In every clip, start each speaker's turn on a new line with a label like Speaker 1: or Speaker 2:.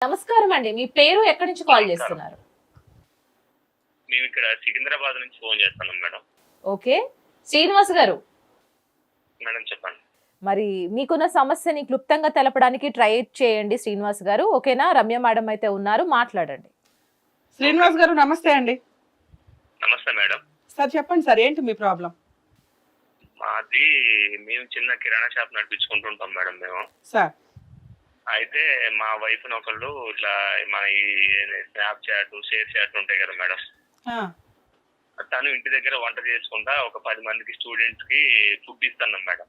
Speaker 1: నమస్కారం అండి. మీ పేరు ఎక్కడి నుంచి కాల్
Speaker 2: నమస్కారం.
Speaker 1: చేస్తున్నారు?
Speaker 2: మేము ఇక్కడ సికింద్రాబాద్ నుంచి ఫోన్ చేస్తున్నాం మేడం.
Speaker 1: ఓకే. శ్రీనివాస్ గారు,
Speaker 2: మేడం చెప్పండి.
Speaker 1: మరి మీకున్న సమస్యని క్లుప్తంగా తెలపడానికి ట్రై చేయండి శ్రీనివాస్ గారు. ఓకేనా? రమ్య మేడం అయితే ఉన్నారు, మాట్లాడండి.
Speaker 3: శ్రీనివాస్ గారు నమస్తే అండి.
Speaker 2: నమస్తే మేడం.
Speaker 3: సార్ చెప్పండి సార్, ఏంటి మీ ప్రాబ్లం?
Speaker 2: మాది మేము చిన్న కిరాణా షాప్ నడిపించుకుంటుంటాం మేడం మేము.
Speaker 3: సార్
Speaker 2: అయితే మా వైఫ్ ఒకళ్ళు ఇట్లా మన ఈ స్నాప్ చాట్, షేర్ చాట్ ఉంటాయి కదా మేడం.
Speaker 3: ఆ,
Speaker 2: తను ఇంటి దగ్గర వంట చేసుకుంటా ఒక 10 మందికి స్టూడెంట్స్ కి ఫుడ్ ఇస్తున్నాం మేడం.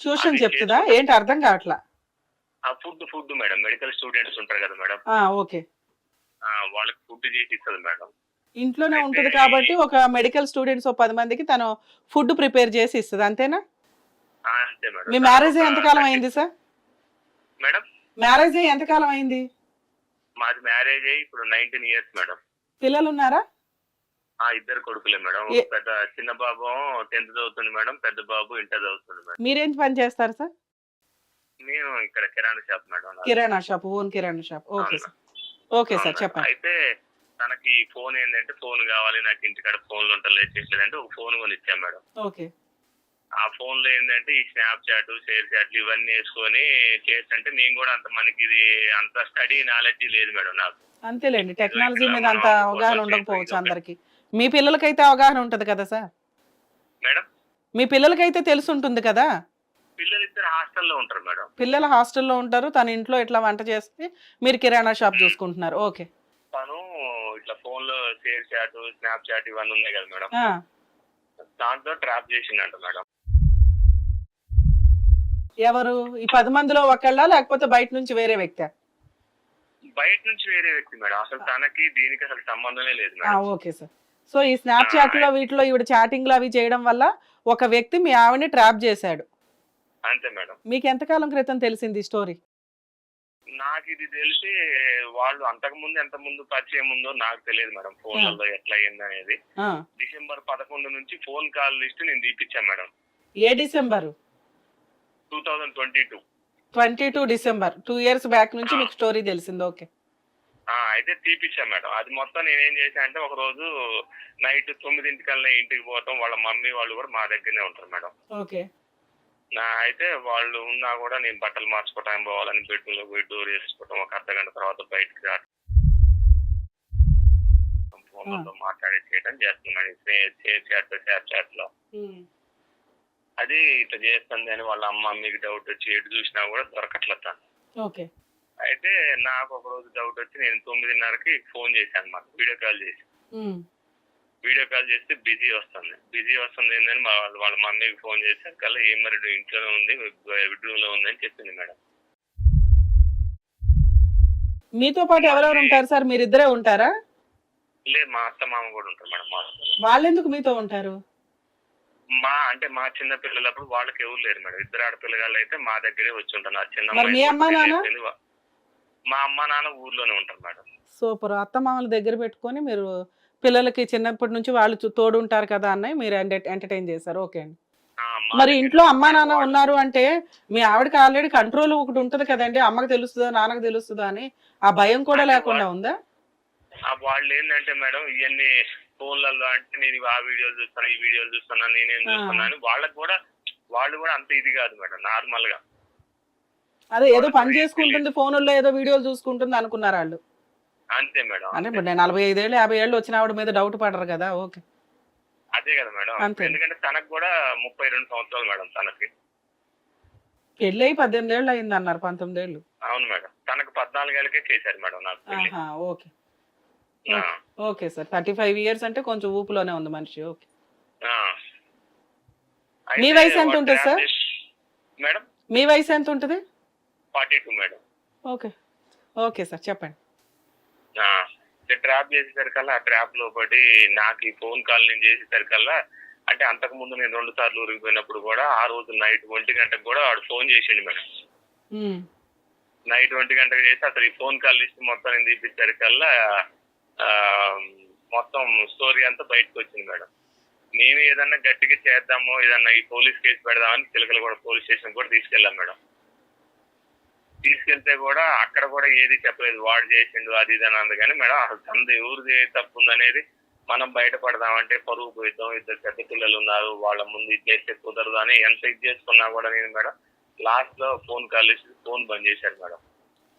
Speaker 3: ట్యూషన్
Speaker 2: అది
Speaker 3: చెప్తుందా ఏంటి? అర్థం కావట్లా.
Speaker 2: ఆ ఫుడ్ మేడం, మెడికల్ స్టూడెంట్స్ ఉంటారు కదా మేడం.
Speaker 3: ఓకే.
Speaker 2: వాళ్ళకి ఫుడ్ చేసి ఇస్తుంది మేడం.
Speaker 3: ఇంట్లోనే
Speaker 2: అయితే
Speaker 3: ఉంటది కాబట్టి ఒక మెడికల్ స్టూడెంట్స్ 10 మందికి తను ఫుడ్ ప్రిపేర్ చేసి ఇస్తుంది, అంతేనా?
Speaker 2: అంతే మేడం.
Speaker 3: మీ మ్యారేజ్ ఎంతకాలం అయింది సార్?
Speaker 2: మేడం
Speaker 3: మ్యారేజ్ ఎంతకాలం అయింది?
Speaker 2: మాది మ్యారేజ్ అయ్యి ఇప్పుడు 19 years మేడం.
Speaker 3: పిల్లలు ఉన్నారా?
Speaker 2: ఇద్దరు కొడుకులే మేడం. పెద్ద చిన్న బాబు 10th చదువుతుంది మేడం, పెద్ద బాబు ఇంటర్ చదువుతుంది మేడం.
Speaker 3: మీరేం పని చేస్తారు సార్?
Speaker 2: నేను ఇక్కడ kirana shop madam.
Speaker 3: Kirana shop, own kirana shop. Okay sir. Okay sir చెప్పండి.
Speaker 2: అయితే తనకి ఫోన్ ఏంటంటే ఫోన్ కావాలి నాకు, ఇంటికాడ ఫోన్లు ఉంటలేదంటే ఒక ఫోన్ కొని ఇచ్చాం మేడం.
Speaker 3: ఓకే.
Speaker 2: ఆ ఫోన్ లో ఏంటంటే ఈ స్నాప్ చాట్, షేర్ చాట్లు ఇవన్నీ వేసుకొని చేస్తుంటే నేను కూడా అంత మనకి ఇది అంత స్టడీ నాలెడ్జ్ లేదు మేడం నాకు.
Speaker 3: అంతేలేండి, టెక్నాలజీ మీద అంత అవగాహన ఉండకపోవచ్చు అందరికి. మీ పిల్లలకైతే అవగాహన ఉంటది కదా సార్?
Speaker 2: మేడం
Speaker 3: మీ పిల్లలకైతే తెలిసి ఉంటుంది కదా?
Speaker 2: పిల్లలు ఇద్దరు హాస్టల్లో ఉంటారు మేడం.
Speaker 3: పిల్లలు హాస్టల్లో ఉంటారు, తన ఇంట్లో ఇట్లా వంట చేస్తే మీరు కిరాణా షాప్ చూసుకుంటున్నారు. ఓకే.
Speaker 2: తను ఇట్లా ఫోన్ లో షేర్ చాట్, స్నాప్ చాట్ ఇవన్నీ ఉన్నాయి కదా మేడం,
Speaker 3: ఆ,
Speaker 2: దాంట్లో ట్రాప్ చేసిందంట మేడం.
Speaker 3: ఎవరు? ఈ 10 మందిలో ఒకళ్ళ లేకపోతే బయట నుంచి వేరే వ్యక్తి?
Speaker 2: బయట నుంచి వేరే వ్యక్తి మేడం. అసలు తనకి దీనికి అసలు సంబంధమే లేదు మేడం.
Speaker 3: Okay sir. సో ఈ స్నాప్ చాట్ లో వీటిలో ఈవిడ చాటింగ్లు అవి చేయడం వల్ల ఒక వ్యక్తి మీ ఆవిడని ట్రాప్ చేశాడు.
Speaker 2: అంతే మేడం.
Speaker 3: మీకు ఎంతకాలం క్రితం తెలిసింది ఈ స్టోరీ?
Speaker 2: నాకు ఇది తెలిసి వాళ్ళు అంతకు ముందు ఎంత ముందు పరిచయం ఉందో నాకు తెలియదు మేడం. ఫోన్లలో ఎట్లా అయింది అనేది.
Speaker 3: ఆ,
Speaker 2: December 11 నుంచి ఫోన్ కాల్ లిస్ట్ నేను తీపిచ్చాను మేడం.
Speaker 3: ఏ డిసెంబర్?
Speaker 2: 2022.
Speaker 3: 22 డిసెంబర్, 2 years బ్యాక్ నుంచి మీకు స్టోరీ తెలిసింది. ఓకే.
Speaker 2: అయితే తీపిచ్చా మేడం. అది మొత్తం నేనేం చేశా అంటే ఒక రోజు నైట్ 9 ఇంటికి పోతాం. వాళ్ళ మమ్మీ వాళ్ళు కూడా మా దగ్గరనే ఉంటారు మేడం.
Speaker 3: ఓకే.
Speaker 2: అయితే వాళ్ళు ఉన్నా కూడా నేను బట్టలు మార్చుకోవటానికి పోవాలని బెడ్రూమ్ లో పోయి డోర్ వేసుకోవటం, ఒక అర్ధగంట తర్వాత బయటకు రావడం, ఫోన్లో మాట్లాడి చేయడం చేస్తున్నాను. షేర్ చాట్ లో అది ఇట్లా చేస్తుంది అని వాళ్ళ మమ్మీకి డౌట్ వచ్చి ఎటు చూసినా కూడా దొరకట్లేదు.
Speaker 3: ఓకే.
Speaker 2: అయితే నాకు ఒక రోజు డౌట్ వచ్చి నేను 9:30కి ఫోన్ చేశాను అన్నమాట. వీడియో కాల్ చేస్తే బిజీ వస్తుంది ఏంటని వాళ్ళ మమ్మీకి ఫోన్ చేశారు కల్లా ఏం మరి ఇంట్లోనే ఉంది, బెడ్రూమ్ లో ఉంది అని చెప్పింది మేడం.
Speaker 3: మీతో పాటు ఎవరెవరు ఉంటారు సార్? మీరిద్దరే ఉంటారా?
Speaker 2: లేదు, మా అత్త మామ కూడా ఉంటారు మేడం.
Speaker 3: వాళ్ళు ఎందుకు మీతో ఉంటారు?
Speaker 2: మా చిన్న పిల్లలప్పుడు వాళ్ళకి ఎవరు లేరు మేడం. ఇద్దరు ఆడపిల్లగాళ్ళు అయితే మా దగ్గరే వచ్చి ఉంటారు. నా చిన్న
Speaker 3: మరి మీ అమ్మ నాన్న?
Speaker 2: మా అమ్మ నాన్న ఊర్లోనే ఉంటారు మేడం.
Speaker 3: సూపర్. అత్త మామల దగ్గర పెట్టుకొని మీరు పిల్లలకి చిన్నప్పటి నుంచి వాళ్ళు తోడు ఉంటారు కదా అన్నయ్య, మీరు ఎంటర్టైన్ చేశారు. ఓకే అండి. మరి ఇంట్లో అమ్మా నాన్న ఉన్నారు అంటే మీ ఆవిడకి ఆల్రెడీ కంట్రోల్ ఒకటి ఉంటది కదండి, అమ్మకి తెలుస్తుందా నాన్నకు తెలుస్తుందా అని ఆ భయం కూడా లేకుండా ఉందా?
Speaker 2: వాళ్ళు ఏంటంటే మేడం ఇవన్నీ ఫోన్లలో అంటే నేను ఆ వీడియోలు చూస్తాను, ఈ వీడియోలు చూస్తున్నా, నేనేం చూస్తున్నా అని వాళ్ళు కూడా అంత ఇది కాదు మేడం. నార్మల్ గా
Speaker 3: అదే ఏదో పని చేసుకుంటుంది, ఫోనుల్లో ఏదో వీడియోలు చూసుకుంటుంది అనుకున్నారు వాళ్ళు.
Speaker 2: అంతే మేడం.
Speaker 3: అంటే 45 ఏళ్ళు 50 ఏళ్ళు వచ్చిన ఆవిడ మీద డౌట్ పడరు కదా. ఓకే.
Speaker 2: అదే కదా మేడం. ఎందుకంటే తనకు కూడా 32 సంవత్సరాలు మేడం. తనకి
Speaker 3: పెళ్ళి 18 ఏళ్ళు అయింది అన్నారు. 19 ఏళ్ళు.
Speaker 2: అవును మేడం. తనకు 14 ఏళ్ళకే చేశారు మేడం నాకు పెళ్లి.
Speaker 3: ఓకే. Okay sir. 35 years అంటే కొంచెం ఊపులోనే ఉంది మనిషి. ఓకే. మీ వయసు ఎంత ఉంటుంది సార్?
Speaker 2: మేడం
Speaker 3: మీ వయసు ఎంత ఉంటుంది?
Speaker 2: 42 మేడం.
Speaker 3: ఓకే. ఓకే సార్ చెప్పండి.
Speaker 2: ట్రాప్ చేసేసరికల్లా ఆ ట్రాప్ లో పడి నాకు ఈ ఫోన్ కాల్ నేను చేసేసరికల్లా, అంటే అంతకు ముందు నేను 2 సార్లు ఊరికిపోయినప్పుడు కూడా ఆ రోజు నైట్ 1 గంటకు కూడా వాడు ఫోన్ చేసిండు మేడం. నైట్ 1 గంటకు చేసి అసలు ఈ ఫోన్ కాల్ లిస్ట్ మొత్తం నేను తీపిచ్చేసరికల్లా మొత్తం స్టోరీ అంతా బయటకు వచ్చింది మేడం. నేను ఏదన్నా గట్టిగా చేద్దాము, ఏదన్నా ఈ పోలీస్ కేసు పెడదామని చిలకలు కూడా పోలీస్ స్టేషన్ కూడా తీసుకెళ్ళాం మేడం. తీసుకెళ్తే కూడా అక్కడ కూడా ఏది చెప్పలేదు, వాడు చేసిండు అది ఇది అని అంది. కానీ మేడం అసలు తనది ఎవరిది తప్పు ఉందనేది మనం బయటపడదామంటే పరువు పోయిద్దాం, ఇద్దరు పెద్ద పిల్లలు ఉన్నారు, వాళ్ళ ముందు ఇది చేస్తే కుదరదు అని ఎంత ఇది చేసుకున్నా కూడా నేను మేడం లాస్ట్ లో ఫోన్ కాల్ చేసి ఫోన్ బంద్ చేశారు మేడం.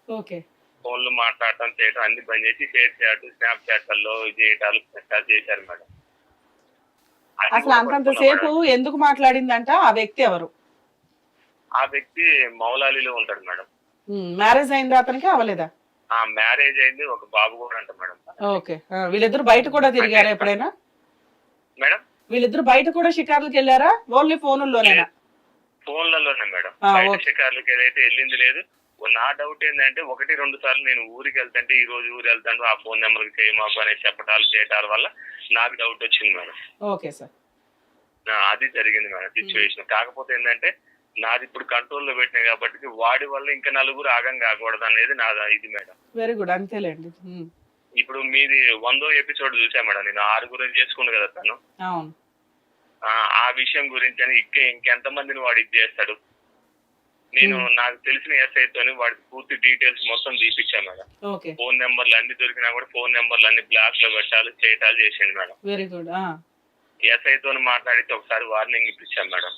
Speaker 3: ఓకే.
Speaker 2: ఫోన్లు మాట్లాడటం చేయటం అన్ని బంద్ చేసి షేర్ చాట్ స్నాప్ చాట్లలో చేయటాలు పెట్టాలు చేశారు మేడం. అది
Speaker 3: అసలు
Speaker 2: కూడా
Speaker 3: అంతంత
Speaker 2: పట్టుకున్నా
Speaker 3: సేపు
Speaker 2: మేడం.
Speaker 3: ఎందుకు మాట్లాడిందంట ఆ వ్యక్తి ఎవరు?
Speaker 2: ఆ వ్యక్తి మౌలాలిలో ఉంటాడు మేడం.
Speaker 3: మ్యారేజ్ అయిందా అతనికి అవ్వలేదా?
Speaker 2: ఆ మ్యారేజ్ అయింది, ఒక బాబు కూడా అంట మేడం.
Speaker 3: ఓకే. వీళ్ళిద్దరు బయట కూడా తిరిగారా ఎప్పుడైనా?
Speaker 2: మేడం
Speaker 3: వీళ్ళిద్దరు బయట కూడా షికార్లకు వెళ్ళారా? ఓన్లీ ఫోనుల్లోనేనా?
Speaker 2: ఫోన్లలోనే మేడం.
Speaker 3: ఆ,
Speaker 2: బయట
Speaker 3: ఓకే.
Speaker 2: షికార్లకి ఏదైతే వెళ్ళింది లేదు. నా డౌట్ ఏంటంటే 1-2 సార్లు నేను ఊరికి వెళ్తాంటే ఈ రోజు ఊరు వెళ్తాను ఆ ఫోన్ నెంబర్ కి చేయమాకు అనే చెప్పటాలు చేయటాల వల్ల నాకు డౌట్ వచ్చింది మేడం.
Speaker 3: Okay sir.
Speaker 2: అది జరిగింది మేడం సిచ్యువేషన్. కాకపోతే ఏంటంటే నాది ఇప్పుడు కంట్రోల్లో పెట్టినాయి కాబట్టి వాడి వల్ల ఇంకా నలుగురు ఆగం కాకూడదు అనేది నా ఇది మేడం.
Speaker 3: వెరీ గుడ్, అంతేలేండి.
Speaker 2: ఇప్పుడు మీది 100వ ఎపిసోడ్ చూసా మేడం, నేను 6 చేసుకుండు కదా తను.
Speaker 3: అవును.
Speaker 2: ఆ విషయం గురించి అని ఇంకెంత మందిని వాడు ఇది చేస్తాడు. నేను నాకు తెలిసిన ఎస్ఐతోని వాడికి పూర్తి డీటెయిల్స్ మొత్తం తీపిచ్చా మేడం.
Speaker 3: ఓకే.
Speaker 2: ఫోన్ నెంబర్లు అన్ని దొరికినా కూడా ఫోన్ నెంబర్లు అన్ని బ్లాక్ లో పెట్టాలి చేయటాలు చేసిండు మేడం.
Speaker 3: Very good.
Speaker 2: ఎస్ఐతోని మాట్లాడితే ఒకసారి వార్నింగ్ ఇప్పించాం మేడం.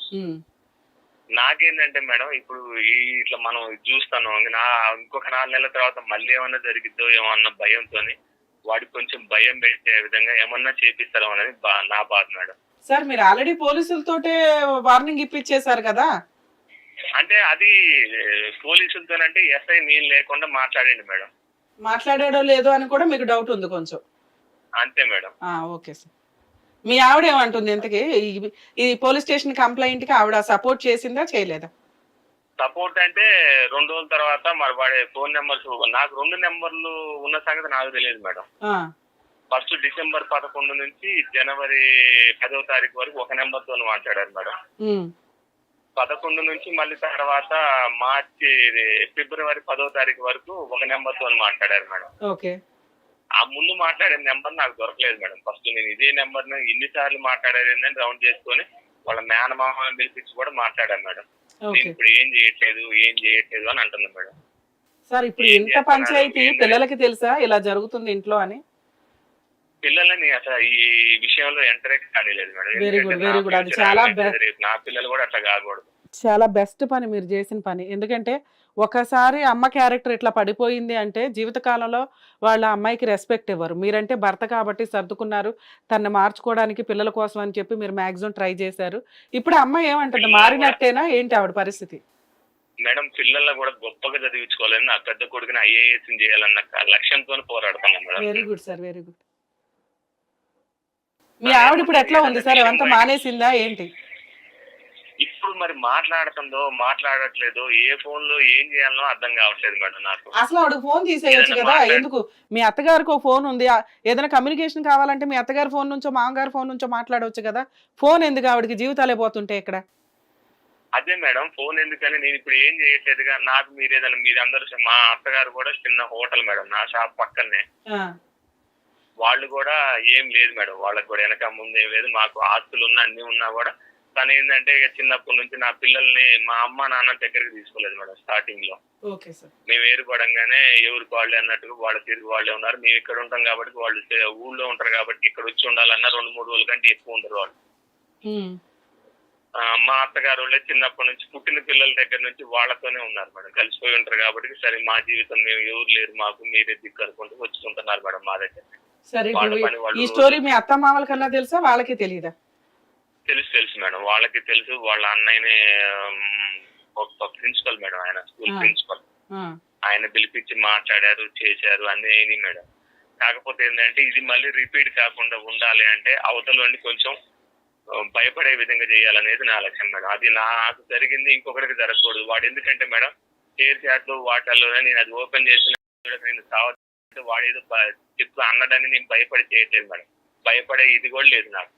Speaker 2: నాకేంటంటే మేడం ఇప్పుడు ఇట్లా మనం చూస్తాను ఇంకొక 4 నెలల తర్వాత మళ్ళీ ఏమన్నా జరిగిద్దో ఏమన్నా భయంతో వాడికి కొంచెం భయం పెట్టే విధంగా ఏమన్నా చేపిస్తారో అనేది నా బాధ మేడం.
Speaker 3: సార్ మీరు ఆల్రెడీ పోలీసులతోటే వార్నింగ్ ఇప్పించేశారు కదా?
Speaker 2: అంటే అది పోలీసులతోనంటే ఎస్ఐ నేను లేకుండా మాట్లాడండి మేడం.
Speaker 3: మాట్లాడాడో లేదో అని కూడా మీకు డౌట్ ఉంది కొంచెం?
Speaker 2: అంతే మేడం.
Speaker 3: Okay sir. మీ ఆవిడ ఏమంటుంది ఇంతకీ? ఈ పోలీస్ స్టేషన్ కంప్లైంట్ కి ఆవిడ సపోర్ట్ చేసిందా చేయలేదా?
Speaker 2: సపోర్ట్ అంటే 2 రోజుల తర్వాత మరి వాడే ఫోన్ నెంబర్స్ నాకు 2 నెంబర్లు ఉన్న సంగతి నాకు తెలియదు మేడం. ఫస్ట్ డిసెంబర్ 11 నుంచి జనవరి 10వ తారీఖు వరకు ఒక నెంబర్ తో మాట్లాడారు మేడం. 11 నుంచి మళ్ళీ తర్వాత ఫిబ్రవరి 10వ తారీఖు వరకు ఒక నెంబర్ తో మాట్లాడారు మేడం.
Speaker 3: ఓకే.
Speaker 2: ఆ ముందు మాట్లాడే నెంబర్ నాకు దొరకలేదు మేడం. ఫస్ట్ నేను ఇదే నెంబర్ ఇన్నిసార్లు మాట్లాడారు రౌండ్ చేసుకొని వాళ్ళ మేనమామని పిలిపించి కూడా మాట్లాడాను మేడం. నేను ఇప్పుడు ఏం చేయట్లేదు అని అంటుంది మేడం.
Speaker 3: సార్ ఇప్పుడు ఇంత పంచాయతీ పిల్లలకి తెలుసా ఇలా జరుగుతుంది ఇంట్లో అని?
Speaker 2: పిల్లలని అసలు ఈ విషయంలో ఎంటరే కానిలేదు madam.
Speaker 3: Very good, very good. అది చాలా
Speaker 2: నా పిల్లలు కూడా అట్లా కాకూడదు.
Speaker 3: చాలా బెస్ట్ పని మీరు చేసిన పని. ఎందుకంటే ఒకసారి అమ్మ క్యారెక్టర్ ఇట్లా పడిపోయింది అంటే జీవితకాలంలో వాళ్ళ అమ్మాయికి రెస్పెక్ట్ ఇవ్వరు. మీరంటే భర్త కాబట్టి సర్దుకున్నారు, తనని మార్చుకోవడానికి పిల్లల కోసం అని చెప్పి మీరు మాక్సిమం ట్రై చేశారు. ఇప్పుడు అమ్మాయి ఏమంటుంది, మారినట్టేనా ఏంటి ఆవిడ పరిస్థితి?
Speaker 2: మేడం పిల్లల్ని కూడా గొప్పగా చదివించుకోవాలని నా పెద్ద కొడుకుని ఐఏఎస్ చేయాలన్న లక్ష్యంతో పోరాడుతున్నాం madam.
Speaker 3: Very good sir, very good. మీ ఆవిడ ఇప్పుడు ఎట్లా ఉంది సార్? ఏమంతా మానేసిందా ఏంటి?
Speaker 2: ఇప్పుడు మరి మాట్లాడట్లేదు, ఏ ఫోన్ లో ఏం చేయాలనో అర్థం కావట్లేదు మేడం నాకు.
Speaker 3: అసలు ఆవిడ ఫోన్ తీసేయచ్చు కదా? ఎందుకు? మీ అత్తగారికి ఒక ఫోన్ ఉంది, ఏదైనా కమ్యూనికేషన్ కావాలంటే మీ అత్తగారి ఫోన్ నుంచో మామగారి ఫోన్ నుంచో మాట్లాడవచ్చు కదా. ఫోన్ ఎందుకు ఆవిడకి? జీవితాలే పోతుంటే ఇక్కడ.
Speaker 2: అదే మేడం ఫోన్ ఎందుకని నేను ఇప్పుడు ఏం చేయట్లేదుగా. నాకు మీరందరూ మా అత్తగారు కూడా చిన్న హోటల్ మేడం, నా షాప్ పక్కనే. వాళ్ళు కూడా ఏం లేదు మేడం, వాళ్ళకి కూడా వెనక ముందు ఏం లేదు. మాకు ఆస్తులు ఉన్నా అన్ని ఉన్నా కూడా తను ఏంటంటే చిన్నప్పటి నుంచి నా పిల్లల్ని మా అమ్మ నాన్న దగ్గరికి తీసుకోలేదు మేడం. స్టార్టింగ్ లో మేము ఏరుపడంగానే ఎవరికి వాళ్ళే అన్నట్టుగా వాళ్ళ తిరిగి వాళ్ళే ఉన్నారు. మేము ఇక్కడ ఉంటాం కాబట్టి వాళ్ళు ఊళ్ళో ఉంటారు కాబట్టి ఇక్కడ వచ్చి ఉండాలన్నా 2-3 రోజుల కంటే ఎక్కువ ఉంటారు వాళ్ళు. మా అత్తగారు వాళ్ళే చిన్నప్పటి నుంచి పుట్టిన పిల్లల దగ్గర నుంచి వాళ్ళతోనే ఉన్నారు మేడం, కలిసిపోయి ఉంటారు కాబట్టి సరే మా జీవితం మేము ఎవరు లేరు మాకు మీరే దిక్కు అనుకుంటూ వచ్చుకుంటున్నారు మేడం మా దగ్గర.
Speaker 3: ఈ స్టోరీ మీ అత్త మామల కన్నా తెలుసా, వాళ్ళకి తెలియదా?
Speaker 2: తెలుసు మేడం, వాళ్ళకి తెలుసు. వాళ్ళ అన్నయ్యనే ఒక ప్రిన్సిపల్ మేడం, ఆయన స్కూల్ ప్రిన్సిపల్. ఆయన పిలిపించి మాట్లాడారు, చేశారు, అన్ని అయినాయి మేడం. కాకపోతే ఏంటంటే ఇది మళ్ళీ రిపీట్ కాకుండా ఉండాలి అంటే అవతలని కొంచెం భయపడే విధంగా చేయాలనేది నా లక్ష్యం మేడం. అది నాకు జరిగింది ఇంకొకరికి జరగకూడదు. వాడు ఎందుకంటే మేడం షేర్ చాట్లు వాటర్లోనే నేను అది ఓపెన్ చేసిన నేను సావతే వాడేదో చెప్పు అన్నదాన్ని నేను భయపడి చేయట్లేదు మేడం. భయపడే ఇది కూడా లేదు నాకు.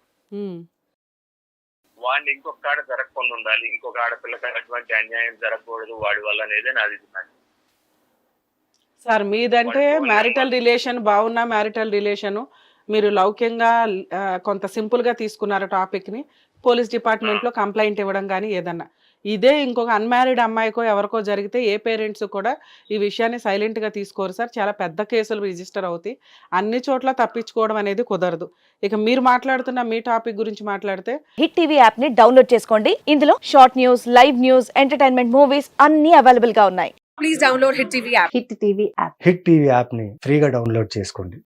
Speaker 2: వాడిని ఇంకొక ఆడ జరగకుండా ఉండాలి, ఇంకొక ఆడపిల్లకి అటువంటి అన్యాయం జరగకూడదు వాడి వల్ల అనేది నాది.
Speaker 3: సార్ మీదంటే మ్యారిటల్ రిలేషన్ బాగున్నా, మ్యారిటల్ రిలేషన్ మీరు లౌక్యంగా కొంత సింపుల్ గా తీసుకున్నారు టాపిక్ ని, పోలీస్ డిపార్ట్మెంట్ లో కంప్లైంట్ ఇవ్వడం కానీ ఏదన్నా ఇదే ఇంకొక అన్మ్యారీడ్ అమ్మాయికో ఎవరికో జరిగితే ఏ పేరెంట్స్ కూడా ఈ విషయాన్ని సైలెంట్గా తీసుకోరు సార్. చాలా పెద్ద కేసులు రిజిస్టర్ అవుతాయి. అన్ని చోట్ల తప్పించుకోవడం అనేది కుదరదు. ఇక మీరు మాట్లాడుతున్న మీ టాపిక్ గురించి మాట్లాడితే
Speaker 4: హిట్ టీవీ యాప్ ని డౌన్లోడ్ చేసుకోండి. ఇందులో short news, live news, entertainment movies అన్ని అవైలబుల్ గా ఉన్నాయి.
Speaker 5: Please download Hit TV app.
Speaker 4: Hit TV app.
Speaker 6: Hit TV యాప్ని ఫ్రీగా డౌన్లోడ్ చేసుకోండి.